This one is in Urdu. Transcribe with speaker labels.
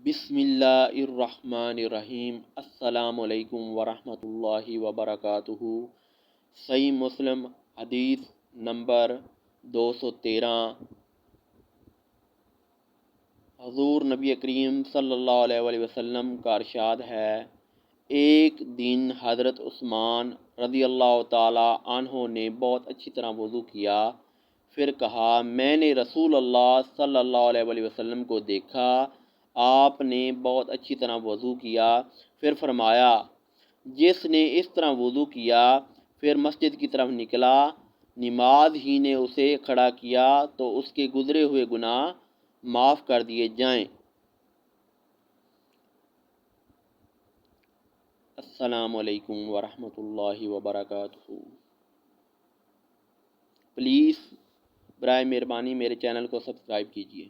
Speaker 1: بسم اللہ الرحمن الرحیم۔ السلام علیکم ورحمۃ اللہ وبرکاتہ۔ صحیح مسلم حدیث نمبر 213۔ حضور نبی کریم صلی اللہ علیہ وآلہ وسلم کا ارشاد ہے، ایک دن حضرت عثمان رضی اللہ تعالی عنہ نے بہت اچھی طرح وضو کیا، پھر کہا میں نے رسول اللہ صلی اللہ علیہ وآلہ وسلم کو دیکھا، آپ نے بہت اچھی طرح وضو کیا۔ پھر فرمایا جس نے اس طرح وضو کیا پھر مسجد کی طرف نکلا، نماز ہی نے اسے کھڑا کیا تو اس کے گزرے ہوئے گناہ معاف کر دیے جائیں۔ السلام علیکم ورحمۃ اللہ وبرکاتہ۔ پلیز برائے مہربانی میرے چینل کو سبسکرائب کیجیے۔